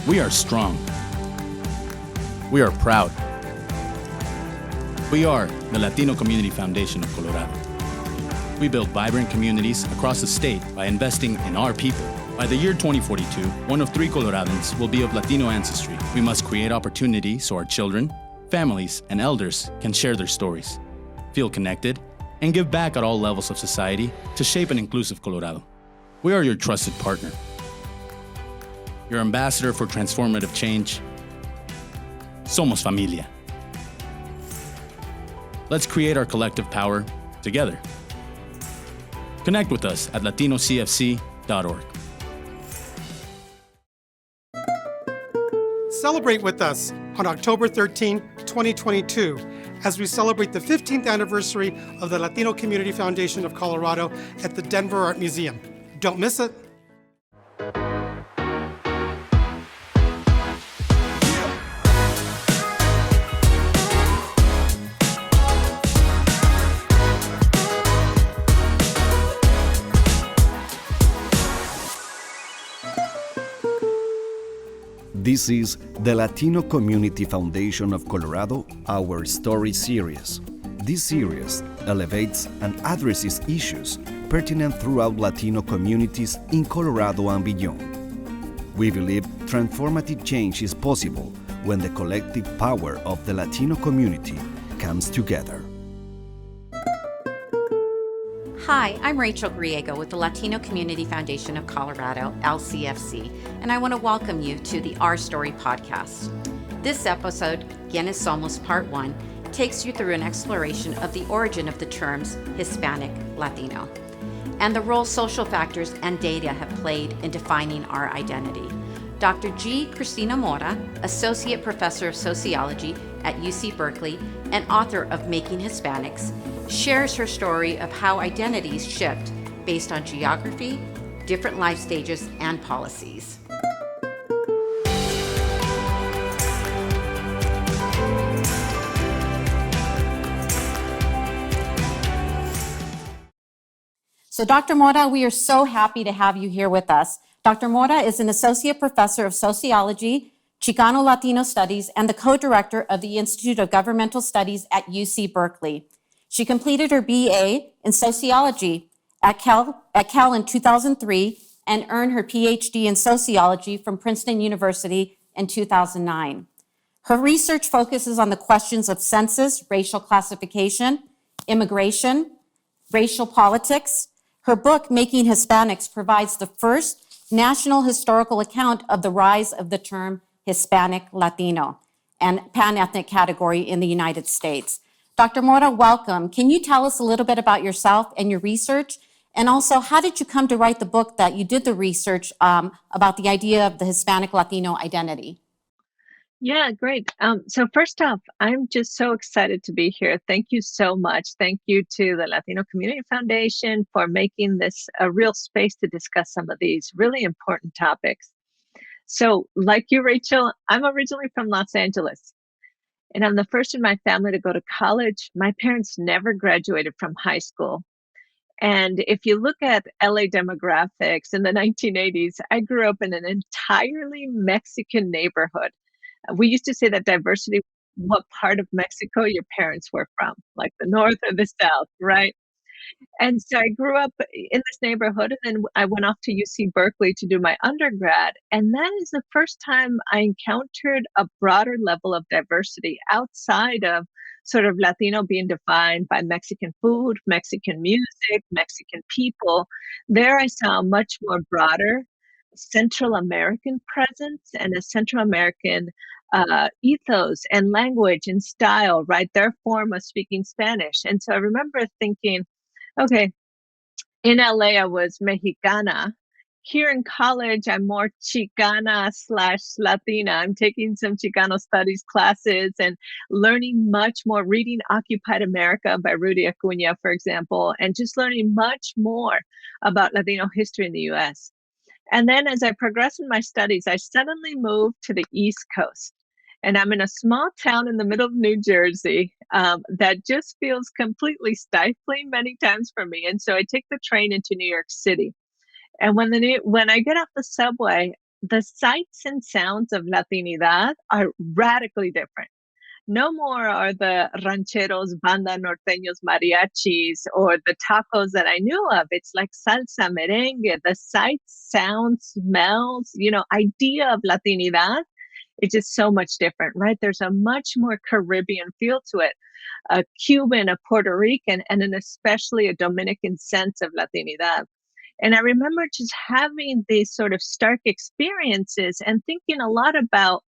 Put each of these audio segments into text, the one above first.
We are strong. We are proud. We are the Latino Community Foundation of Colorado. We build vibrant communities across the state by investing in our people. By the year 2042, 1 of 3 Coloradans will be of Latino ancestry. We must create opportunity so our children, families, and elders can share their stories, feel connected, and give back at all levels of society to shape an inclusive Colorado. We are your trusted partner, your ambassador for transformative change. Somos familia. Let's create our collective power together. Connect with us at latinocfc.org. Celebrate with us on October 13, 2022, as we celebrate the 15th anniversary of the Latino Community Foundation of Colorado at the Denver Art Museum. Don't miss it. This is the Latino Community Foundation of Colorado, Our Story series. This series elevates and addresses issues pertinent throughout Latino communities in Colorado and beyond. We believe transformative change is possible when the collective power of the Latino community comes together. Hi, I'm Rachel Griego with the Latino Community Foundation of Colorado, LCFC, and I want to welcome you to the Our Story podcast. This episode, Quienes Somos Part 1, takes you through an exploration of the origin of the terms Hispanic, Latino, and the role social factors and data have played in defining our identity. Dr. Christina Mora, Associate Professor of Sociology at UC Berkeley and author of Making Hispanics, shares her story of how identities shift based on geography, different life stages, and policies. So Dr. Mora, we are so happy to have you here with us. Dr. Mora is an Associate Professor of Sociology, Chicano Latino Studies, and the co-director of the Institute of Governmental Studies at UC Berkeley. She completed her BA in Sociology at Cal in 2003 and earned her PhD in Sociology from Princeton University in 2009. Her research focuses on the questions of census, racial classification, immigration, racial politics. Her book, Making Hispanics, provides the first national historical account of the rise of the term Hispanic, Latino, and pan-ethnic category in the United States. Dr. Mora, welcome. Can you tell us a little bit about yourself and your research? And also, how did you come to write the book that you did the research about the idea of the Hispanic Latino identity? Yeah, great. So first off, I'm just so excited to be here. Thank you so much. Thank you to the Latino Community Foundation for making this a real space to discuss some of these really important topics. So like you, Rachel, I'm originally from Los Angeles. And I'm the first in my family to go to college. My parents never graduated from high school. And if you look at LA demographics in the 1980s, I grew up in an entirely Mexican neighborhood. We used to say that diversity, what part of Mexico your parents were from, like the North or the South, right? And so I grew up in this neighborhood, and then I went off to UC Berkeley to do my undergrad. And that is the first time I encountered a broader level of diversity outside of sort of Latino being defined by Mexican food, Mexican music, Mexican people. There I saw a much more broader Central American presence and a Central American ethos and language and style, right? Their form of speaking Spanish. And so I remember thinking, okay, in LA, I was Mexicana. Here in college, I'm more Chicana/Latina. I'm taking some Chicano studies classes and learning much more, reading Occupied America by Rudy Acuña, for example, and just learning much more about Latino history in the US. And then as I progressed in my studies, I suddenly moved to the East Coast. And I'm in a small town in the middle of New Jersey that just feels completely stifling many times for me. And so I take the train into New York City. And when I get off the subway, the sights and sounds of Latinidad are radically different. No more are the rancheros, banda norteños, mariachis, or the tacos that I knew of. It's like salsa, merengue, the sights, sounds, smells, idea of Latinidad. It's just so much different, right? There's a much more Caribbean feel to it, a Cuban, a Puerto Rican, and an especially a Dominican sense of Latinidad. And I remember just having these sort of stark experiences and thinking a lot about,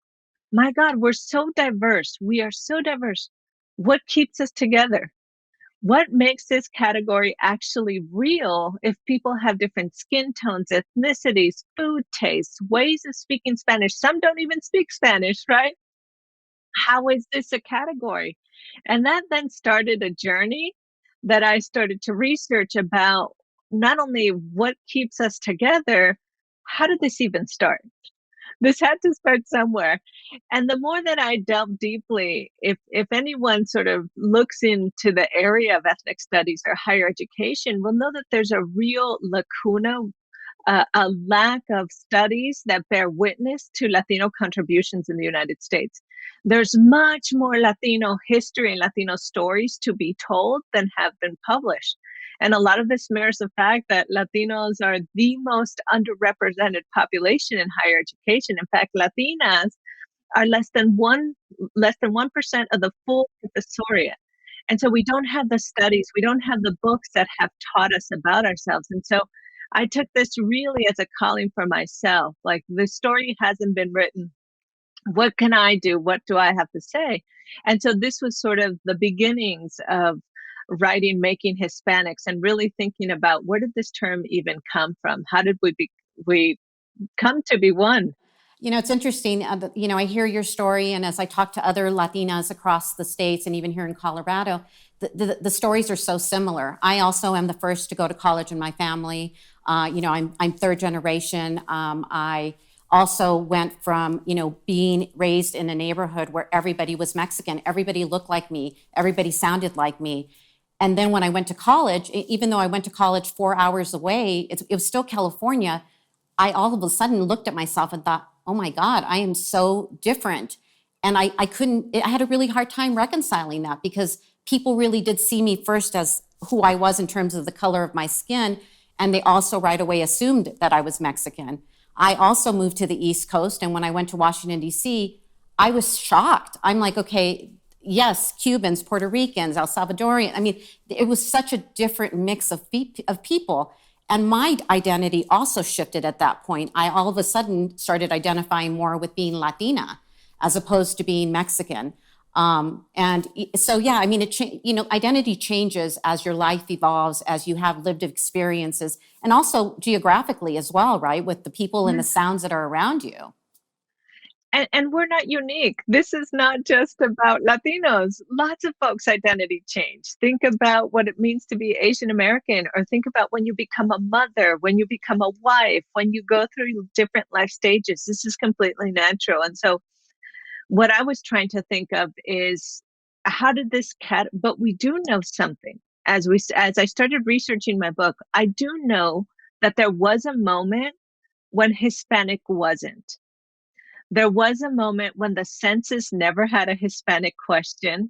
my God, we're so diverse. We are so diverse. What keeps us together? What makes this category actually real if people have different skin tones, ethnicities, food tastes, ways of speaking Spanish? Some don't even speak Spanish, right? How is this a category? And that then started a journey that I started to research about not only what keeps us together, how did this even start? This had to start somewhere. And the more that I delve deeply, if anyone sort of looks into the area of ethnic studies or higher education, will know that there's a real lacuna, a lack of studies that bear witness to Latino contributions in the United States. There's much more Latino history and Latino stories to be told than have been published. And a lot of this mirrors the fact that Latinos are the most underrepresented population in higher education. In fact, Latinas are less than 1% of the full professoriate. And so we don't have the studies, we don't have the books that have taught us about ourselves. And so I took this really as a calling for myself. Like, the story hasn't been written. What can I do? What do I have to say? And so this was sort of the beginnings of writing Making Hispanics and really thinking about, where did this term even come from? How did we come to be one? It's interesting. I hear your story, and as I talk to other Latinas across the states and even here in Colorado, the stories are so similar. I also am the first to go to college in my family. I'm third generation. I also went from, being raised in a neighborhood where everybody was Mexican, everybody looked like me, everybody sounded like me. And then when I went to college, even though I went to college 4 hours away, it was still California. I all of a sudden looked at myself and thought, oh my God, I am so different. And I had a really hard time reconciling that, because people really did see me first as who I was in terms of the color of my skin. And they also right away assumed that I was Mexican. I also moved to the East Coast. And when I went to Washington, D.C., I was shocked. I'm like, okay, yes, Cubans, Puerto Ricans, El Salvadorian. I mean, it was such a different mix of people. And my identity also shifted at that point. I all of a sudden started identifying more with being Latina as opposed to being Mexican. And so, yeah, I mean, identity changes as your life evolves, as you have lived experiences, and also geographically as well, right? With the people and the sounds that are around you. And we're not unique. This is not just about Latinos. Lots of folks' identity change. Think about what it means to be Asian American, or think about when you become a mother, when you become a wife, when you go through different life stages. This is completely natural. And so what I was trying to think of is, how did this but we do know something. As I started researching my book, I do know that there was a moment when Hispanic wasn't. There was a moment when the census never had a Hispanic question,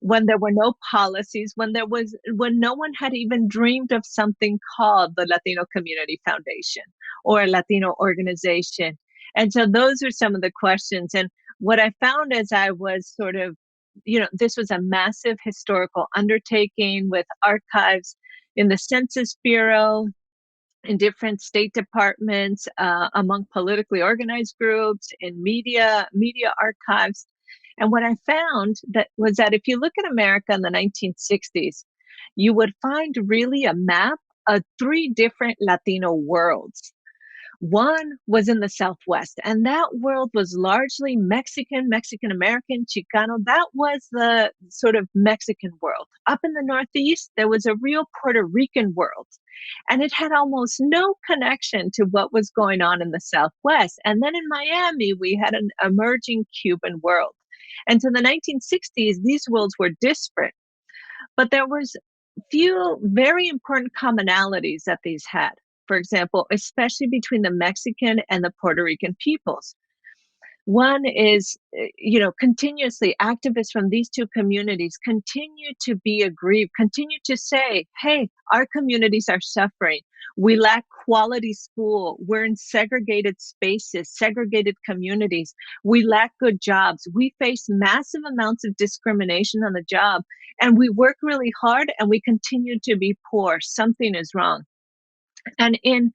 when there were no policies, when no one had even dreamed of something called the Latino Community Foundation or a Latino organization. And so those are some of the questions. And what I found as I was sort of, this was a massive historical undertaking with archives in the Census Bureau, in different state departments, among politically organized groups, in media archives. And what I found was that if you look at America in the 1960s, you would find really a map of 3 different Latino worlds. One was in the Southwest, and that world was largely Mexican, Mexican-American, Chicano. That was the sort of Mexican world. Up in the Northeast, there was a real Puerto Rican world, and it had almost no connection to what was going on in the Southwest. And then in Miami, we had an emerging Cuban world. And so in the 1960s, these worlds were disparate, but there was few very important commonalities that these had. for example, especially between the Mexican and the Puerto Rican peoples. One is, continuously activists from these two communities continue to be aggrieved, continue to say, hey, our communities are suffering. We lack quality school. We're in segregated spaces, segregated communities. We lack good jobs. We face massive amounts of discrimination on the job, and we work really hard and we continue to be poor. Something is wrong. And in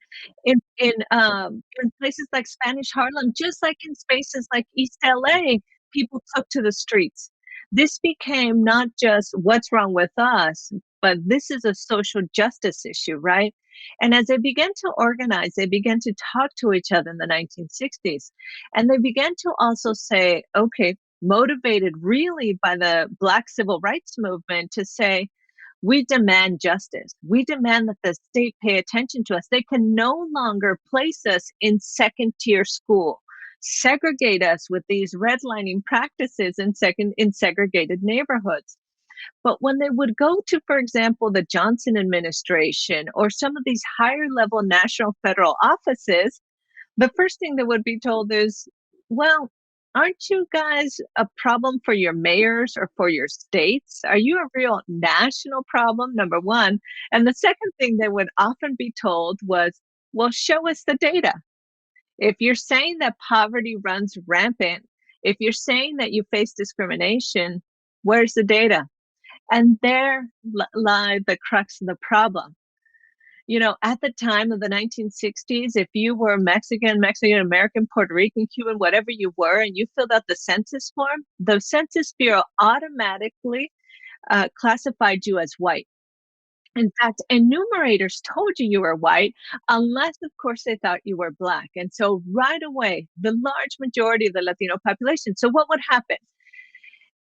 places like Spanish Harlem, just like in spaces like East LA, people took to the streets. This became not just what's wrong with us, but this is a social justice issue, right? And as they began to organize, they began to talk to each other in the 1960s. And they began to also say, okay, motivated really by the Black civil rights movement, to say, we demand justice. We demand that the state pay attention to us. They can no longer place us in second-tier school, segregate us with these redlining practices in segregated neighborhoods. But when they would go to, for example, the Johnson administration or some of these higher-level national federal offices, the first thing that would be told is, well, aren't you guys a problem for your mayors or for your states? Are you a real national problem, number one? And the second thing they would often be told was, well, show us the data. If you're saying that poverty runs rampant, if you're saying that you face discrimination, where's the data? And there lie the crux of the problem. At the time of the 1960s, if you were Mexican American, Puerto Rican, Cuban, whatever you were, and you filled out the census form, the Census Bureau automatically classified you as white. In fact, enumerators told you were white, unless, of course, they thought you were Black. And so right away, the large majority of the Latino population. So what would happen?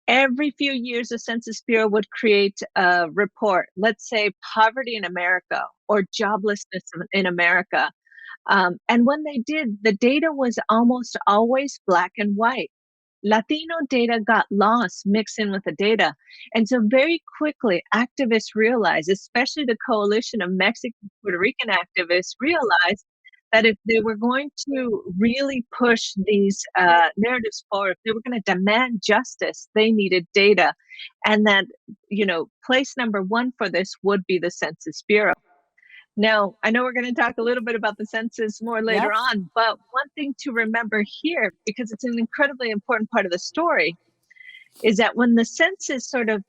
Every few years, the Census Bureau would create a report, let's say poverty in America or joblessness in America. And when they did, the data was almost always Black and white. Latino data got lost mixed in with the data. And so very quickly, activists realized, especially the coalition of Mexican Puerto Rican activists, realized that if they were going to really push these narratives forward, if they were going to demand justice, they needed data. And that, place number one for this would be the Census Bureau. Now, I know we're going to talk a little bit about the census more later on, but one thing to remember here, because it's an incredibly important part of the story, is that when the census sort of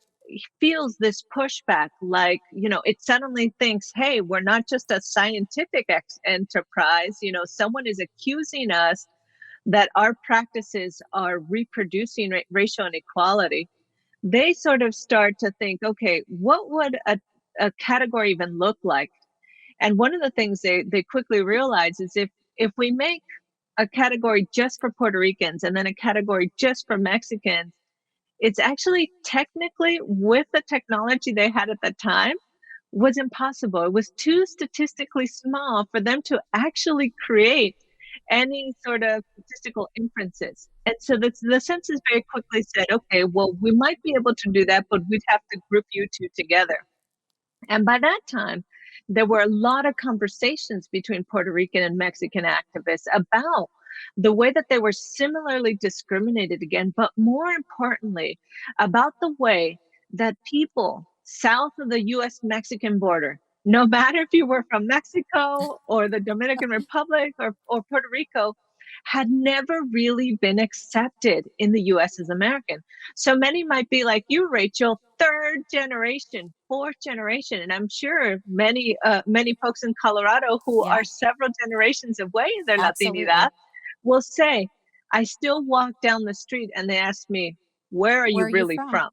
feels this pushback, like, it suddenly thinks, hey, we're not just a scientific enterprise, someone is accusing us that our practices are reproducing racial inequality. They sort of start to think, okay, what would a category even look like? And one of the things they quickly realize is if we make a category just for Puerto Ricans and then a category just for Mexicans, it's actually technically, with the technology they had at the time, was impossible. It was too statistically small for them to actually create any sort of statistical inferences. And so the census very quickly said, okay, well, we might be able to do that, but we'd have to group you two together. And by that time, there were a lot of conversations between Puerto Rican and Mexican activists about the way that they were similarly discriminated against, but more importantly, about the way that people south of the US-Mexican border, no matter if you were from Mexico or the Dominican Republic or Puerto Rico, had never really been accepted in the US as American. So many might be like you, Rachel, third generation, fourth generation. And I'm sure many folks in Colorado who are several generations away in their Latinidad will say, I still walk down the street and they ask me, where are you really from?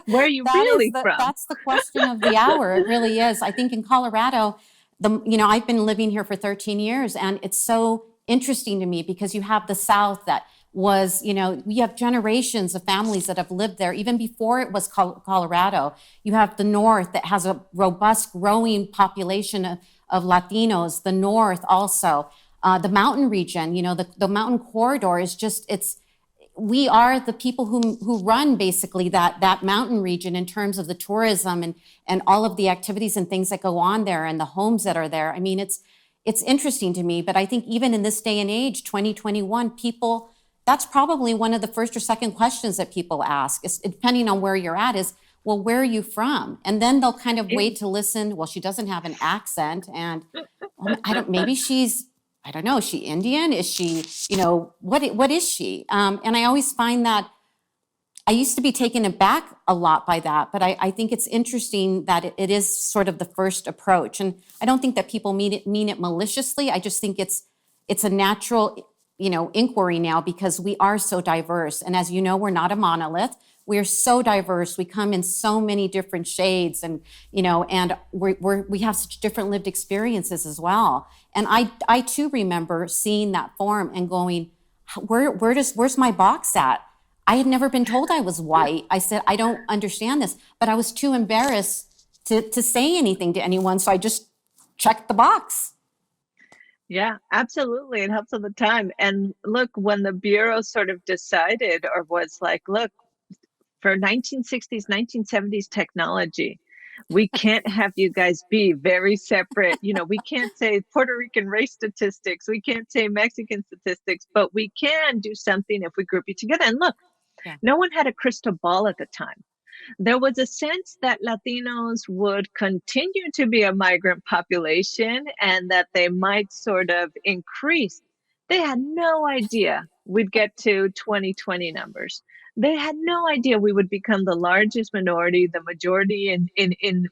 Where are you really from? That's the question of the hour. It really is. I think in Colorado, I've been living here for 13 years, and it's so interesting to me because you have the South that was, we have generations of families that have lived there even before it was Colorado. You have the North that has a robust, growing population of Latinos. The North also, the mountain region, the mountain corridor is just, we are the people who run basically that mountain region in terms of the tourism and all of the activities and things that go on there and the homes that are there. I mean, it's interesting to me, but I think even in this day and age, 2021, people, that's probably one of the first or second questions that people ask, depending on where you're at, is, well, where are you from? And then they'll kind of wait to listen. Well, she doesn't have an accent, and maybe she's, I don't know, is she Indian? Is she, what is she? And I always find that I used to be taken aback a lot by that, but I think it's interesting that it is sort of the first approach. And I don't think that people mean it maliciously. I just think it's a natural, inquiry now, because we are so diverse. And as you know, we're not a monolith. We are so diverse. We come in so many different shades, and and we have such different lived experiences as well. And I too remember seeing that form and going, where's my box at? I had never been told I was white. I said, I don't understand this, but I was too embarrassed to say anything to anyone, so I just checked the box. Yeah, absolutely. It helps all the time. And look, when the Bureau sort of decided, or was like, look, for 1960s, 1970s technology, we can't have you guys be very separate. We can't say Puerto Rican race statistics. We can't say Mexican statistics, but we can do something if we group you together. And look, no one had a crystal ball at the time. There was a sense that Latinos would continue to be a migrant population and that they might sort of increase. They had no idea we'd get to 2020 numbers. They had no idea we would become the largest minority, the majority in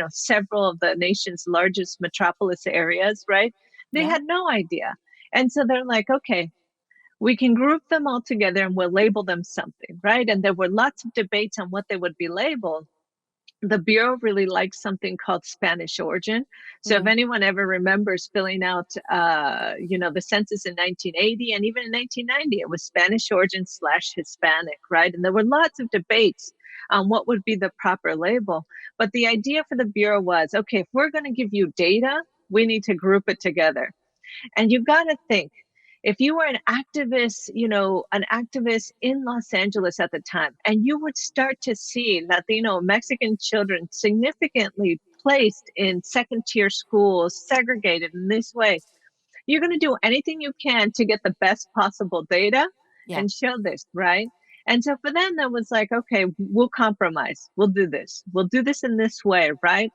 several of the nation's largest metropolis areas, right? They had no idea. And so they're like, okay, we can group them all together and we'll label them something, right? And there were lots of debates on what they would be labeled. The Bureau really likes something called Spanish origin. So if anyone ever remembers filling out, the census in 1980 and even in 1990, it was Spanish origin / Hispanic, right? And there were lots of debates on what would be the proper label. But the idea for the Bureau was, okay, if we're going to give you data, we need to group it together. And you've got to think, if you were an activist in Los Angeles at the time, and you would start to see Latino, Mexican children significantly placed in second-tier schools, segregated in this way, you're going to do anything you can to get the best possible data and show this, right? And so for them, that was like, okay, we'll compromise. We'll do this. We'll do this in this way, right?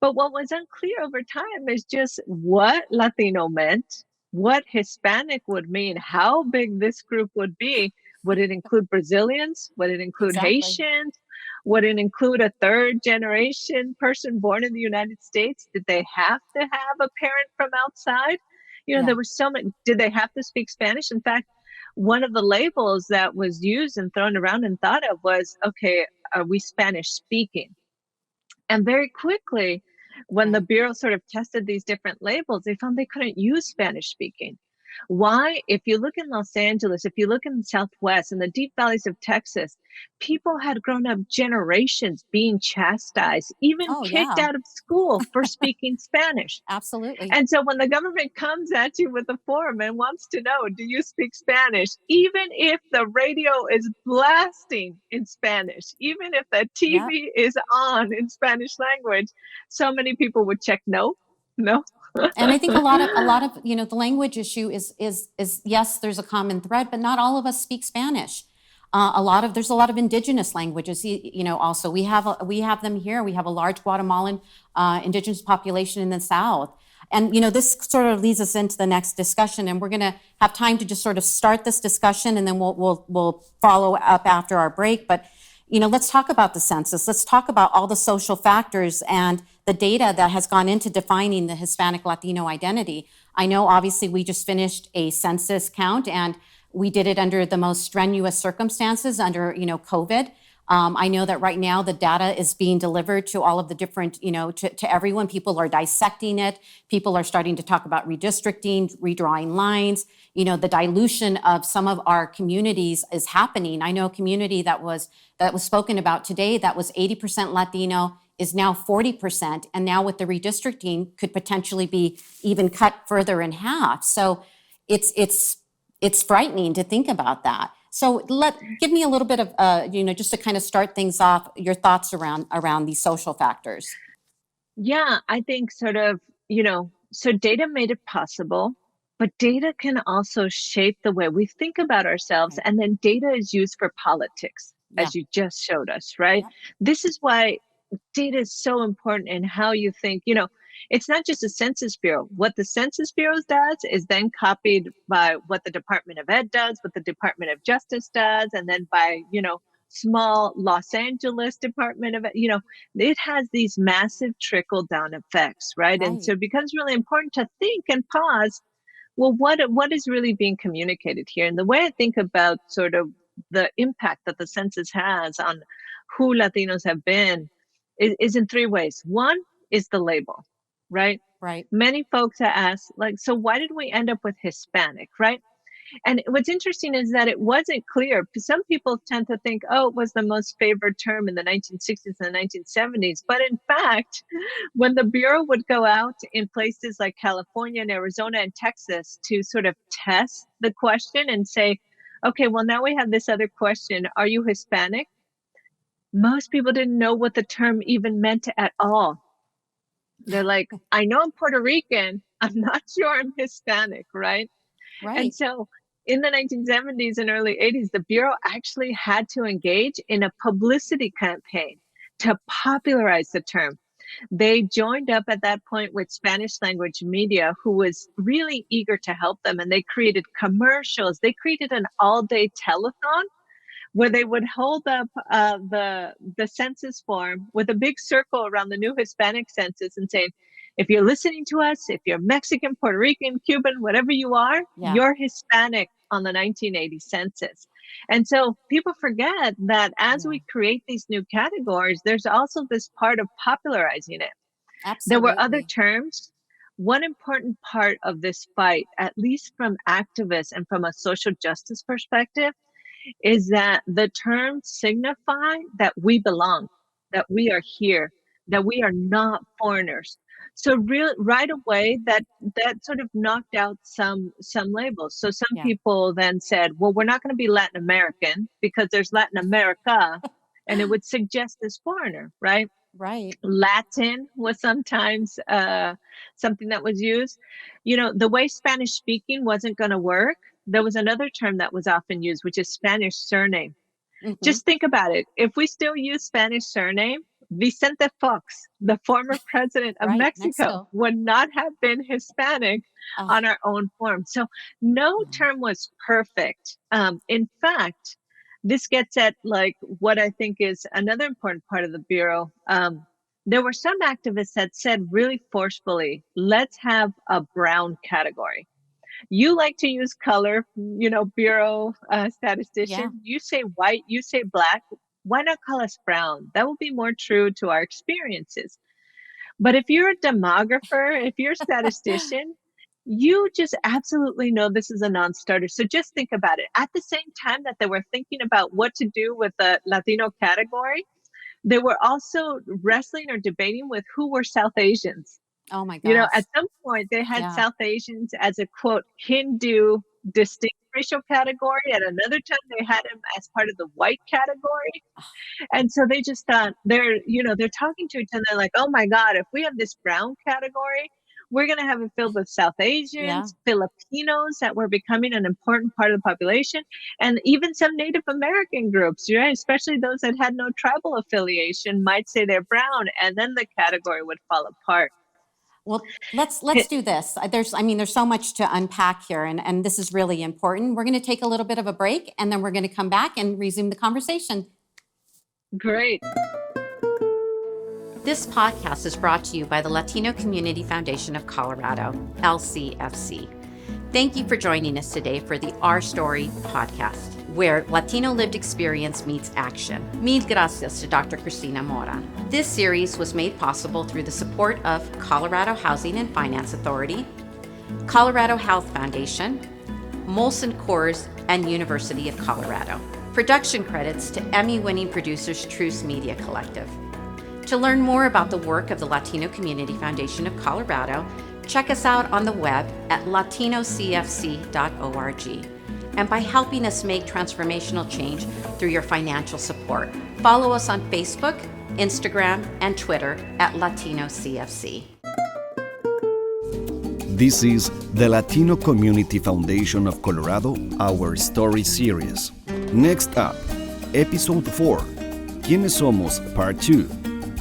But what was unclear over time is just what Latino meant, what Hispanic would mean, how big this group would be. Would it include Brazilians? Would it include Haitians? Would it include a third generation person born in the United States? Did they have to have a parent from outside? There were so many. Did they have to speak Spanish? In fact, one of the labels that was used and thrown around and thought of was, okay, are we Spanish speaking? And very quickly, when the Bureau sort of tested these different labels, they found they couldn't use Spanish speaking. Why? If you look in Los Angeles, if you look in the Southwest, in the deep valleys of Texas, people had grown up generations being chastised, even kicked out of school for speaking Spanish. Absolutely. And so when the government comes at you with a form and wants to know, do you speak Spanish? Even if the radio is blasting in Spanish, even if the TV is on in Spanish language, so many people would check no. And I think a lot of the language issue is yes, there's a common thread, but not all of us speak Spanish. There's a lot of indigenous languages. Also we have them here. We have a large Guatemalan indigenous population in the South, and this sort of leads us into the next discussion. And we're going to have time to just sort of start this discussion, and then we'll follow up after our break. But let's talk about the census. Let's talk about all the social factors and the data that has gone into defining the Hispanic Latino identity. I know obviously we just finished a census count, and we did it under the most strenuous circumstances under, COVID. I know that right now the data is being delivered to all of the different, to everyone. People are dissecting it. People are starting to talk about redistricting, redrawing lines. The dilution of some of our communities is happening. I know a community that was spoken about today that was 80% Latino is now 40%, and now with the redistricting could potentially be even cut further in half. So it's frightening to think about that. So give me a little bit of, just to kind of start things off, your thoughts around these social factors. Yeah, I think sort of, so data made it possible, but data can also shape the way we think about ourselves. Right. And then data is used for politics, Yeah. as you just showed us, right? Yep. This is why data is so important in how you think. It's not just a Census Bureau. What the Census Bureau does is then copied by what the Department of Ed does, what the Department of Justice does, and then by, small Los Angeles Department of Ed, it has these massive trickle down effects, right? And so Right. it becomes really important to think and pause. Well, what is really being communicated here? And the way I think about sort of the impact that the census has on who Latinos have been is in three ways. One is the label, right? Right. Many folks have asked, like, so why did we end up with Hispanic, right? And what's interesting is that it wasn't clear. Some people tend to think, oh, it was the most favored term in the 1960s and the 1970s. But in fact, when the Bureau would go out in places like California and Arizona and Texas to sort of test the question and say, okay, well, now we have this other question. Are you Hispanic? Most people didn't know what the term even meant at all. They're like, I know I'm Puerto Rican. I'm not sure I'm Hispanic, right? And Right. so in the 1970s and early 80s, the Bureau actually had to engage in a publicity campaign to popularize the term. They joined up at that point with Spanish language media, who was really eager to help them. And they created commercials. They created an all-day telethon where they would hold up the census form with a big circle around the new Hispanic census and saying, if you're listening to us, if you're Mexican, Puerto Rican, Cuban, whatever you are, Yeah. you're Hispanic on the 1980 census. And so people forget that as we create these new categories, there's also this part of popularizing it. There were other Absolutely. terms. One important part of this fight, at least from activists and from a social justice perspective, is that the terms signify that we belong, that we are here, that we are not foreigners. So right away that sort of knocked out some labels. So some Yeah. people then said, well, we're not going to be Latin American because there's Latin America, and it would suggest this foreigner, right? Right. Latin was sometimes something that was used. The way Spanish speaking wasn't going to work, there was another term that was often used, which is Spanish surname. Mm-hmm. Just think about it. If we still use Spanish surname, Vicente Fox, the former president of Right. Mexico, would not have been Hispanic on our own form. So no term was perfect. In fact, this gets at like what I think is another important part of the Bureau. There were some activists that said really forcefully, let's have a brown category. You like to use color, Bureau statistician. Yeah. You say white, you say black. Why not call us brown? That will be more true to our experiences. But if you're a demographer, if you're a statistician, you just absolutely know this is a non-starter. So just think about it. At the same time that they were thinking about what to do with the Latino category, they were also wrestling or debating with who were South Asians. Oh my gosh. At some point they had Yeah. South Asians as a quote Hindu distinct racial category. At another time they had them as part of the white category. And so they just thought they're talking to each other like, oh my God, if we have this brown category, we're going to have it filled with South Asians, Filipinos that were becoming an important part of the population, and even some Native American groups, right? Especially those that had no tribal affiliation might say they're brown, and then the category would fall apart. Well, let's do this. There's so much to unpack here, and this is really important. We're going to take a little bit of a break, and then we're going to come back and resume the conversation. Great. This podcast is brought to you by the Latino Community Foundation of Colorado, LCFC. Thank you for joining us today for the Our Story podcast, where Latino lived experience meets action. Mil gracias to Dr. Christina Mora. This series was made possible through the support of Colorado Housing and Finance Authority, Colorado Health Foundation, Molson Coors, and University of Colorado. Production credits to Emmy-winning producers Truce Media Collective. To learn more about the work of the Latino Community Foundation of Colorado, check us out on the web at latinocfc.org. and by helping us make transformational change through your financial support. Follow us on Facebook, Instagram, and Twitter at LatinoCFC. This is the Latino Community Foundation of Colorado, Our Story series. Next up, Episode 4, Quienes Somos, Part 2,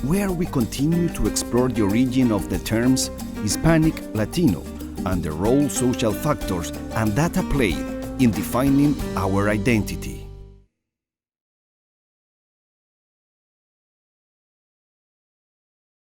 where we continue to explore the origin of the terms Hispanic, Latino, and the role social factors and data play in defining our identity.